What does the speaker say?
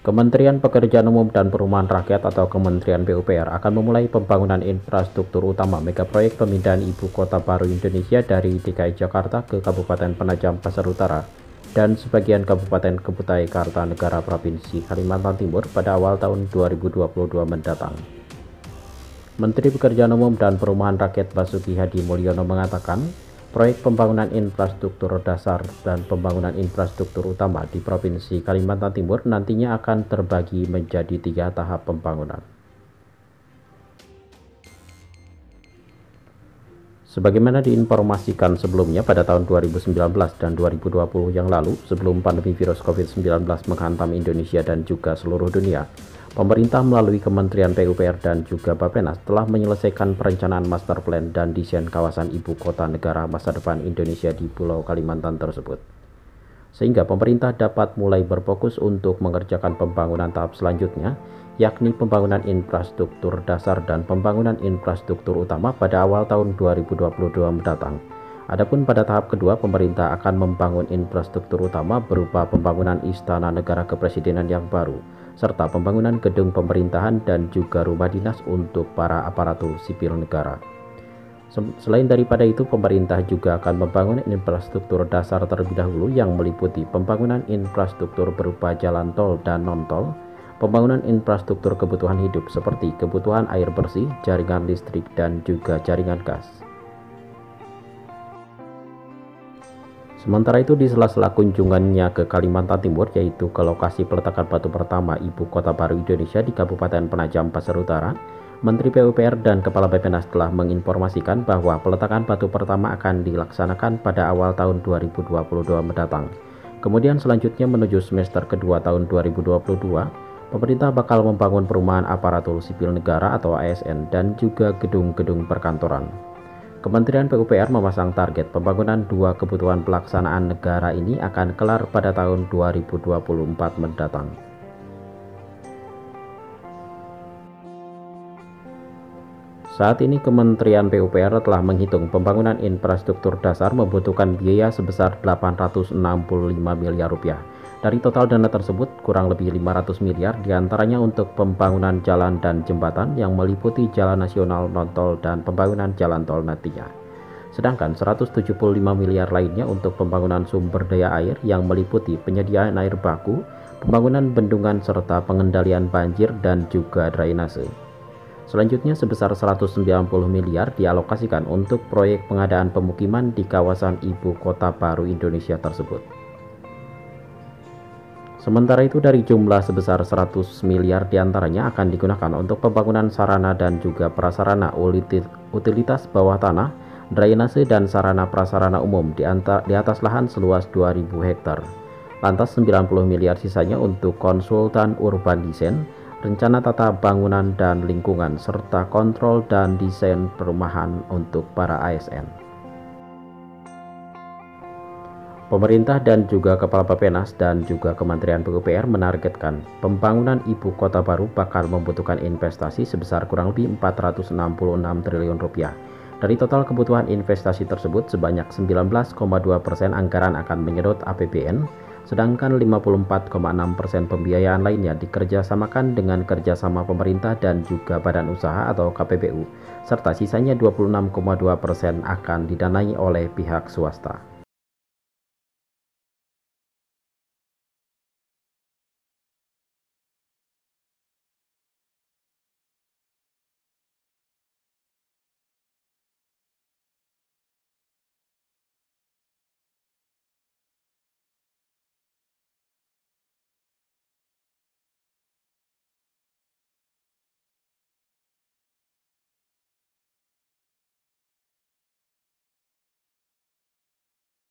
Kementerian Pekerjaan Umum dan Perumahan Rakyat atau Kementerian PUPR akan memulai pembangunan infrastruktur utama megaproyek pemindahan ibu kota baru Indonesia dari DKI Jakarta ke Kabupaten Penajam Pasar Utara dan sebagian Kabupaten Kutai Kartanegara Provinsi Kalimantan Timur pada awal tahun 2022 mendatang. Menteri Pekerjaan Umum dan Perumahan Rakyat Basuki Hadi Mulyono mengatakan, proyek pembangunan infrastruktur dasar dan pembangunan infrastruktur utama di Provinsi Kalimantan Timur nantinya akan terbagi menjadi 3 tahap pembangunan. Sebagaimana diinformasikan sebelumnya pada tahun 2019 dan 2020 yang lalu, sebelum pandemi virus COVID-19 menghantam Indonesia dan juga seluruh dunia, pemerintah melalui Kementerian PUPR dan juga Bappenas telah menyelesaikan perencanaan master plan dan desain kawasan ibu kota negara masa depan Indonesia di Pulau Kalimantan tersebut. Sehingga pemerintah dapat mulai berfokus untuk mengerjakan pembangunan tahap selanjutnya, yakni pembangunan infrastruktur dasar dan pembangunan infrastruktur utama pada awal tahun 2022 mendatang. Adapun pada tahap kedua, pemerintah akan membangun infrastruktur utama berupa pembangunan Istana Negara Kepresidenan yang baru, serta pembangunan gedung pemerintahan dan juga rumah dinas untuk para aparatur sipil negara. Selain daripada itu, pemerintah juga akan membangun infrastruktur dasar terlebih dahulu yang meliputi pembangunan infrastruktur berupa jalan tol dan non-tol, pembangunan infrastruktur kebutuhan hidup seperti kebutuhan air bersih, jaringan listrik, dan juga jaringan gas. Sementara itu, di sela-sela kunjungannya ke Kalimantan Timur, yaitu ke lokasi peletakan batu pertama ibu kota baru Indonesia di Kabupaten Penajam Pasar Utara, Menteri PUPR dan Kepala Bappenas telah menginformasikan bahwa peletakan batu pertama akan dilaksanakan pada awal tahun 2022 mendatang. Kemudian selanjutnya menuju semester kedua tahun 2022, pemerintah bakal membangun perumahan aparatur sipil negara atau ASN dan juga gedung-gedung perkantoran. Kementerian PUPR memasang target pembangunan 2 kebutuhan pelaksanaan negara ini akan kelar pada tahun 2024 mendatang. Saat ini Kementerian PUPR telah menghitung pembangunan infrastruktur dasar membutuhkan biaya sebesar 865 miliar rupiah. Dari total dana tersebut, kurang lebih 500 miliar diantaranya untuk pembangunan jalan dan jembatan yang meliputi jalan nasional, non-tol, dan pembangunan jalan tol nantinya. Sedangkan 175 miliar lainnya untuk pembangunan sumber daya air yang meliputi penyediaan air baku, pembangunan bendungan, serta pengendalian banjir dan juga drainase. Selanjutnya sebesar 190 miliar dialokasikan untuk proyek pengadaan pemukiman di kawasan ibu kota baru Indonesia tersebut. Sementara itu dari jumlah sebesar 100 miliar diantaranya akan digunakan untuk pembangunan sarana dan juga prasarana utilitas bawah tanah, drainase dan sarana prasarana umum di atas lahan seluas 2.000 hektar. Lantas 90 miliar sisanya untuk konsultan urban design, rencana tata bangunan dan lingkungan, serta kontrol dan desain perumahan untuk para ASN. Pemerintah dan juga Kepala Bappenas dan juga Kementerian PUPR menargetkan pembangunan ibu kota baru bakal membutuhkan investasi sebesar kurang lebih 466 triliun rupiah. Dari total kebutuhan investasi tersebut, sebanyak 19,2% anggaran akan menyedot APBN, sedangkan 54,6% pembiayaan lainnya dikerjasamakan dengan kerjasama pemerintah dan juga badan usaha atau KPBU, serta sisanya 26,2% akan didanai oleh pihak swasta.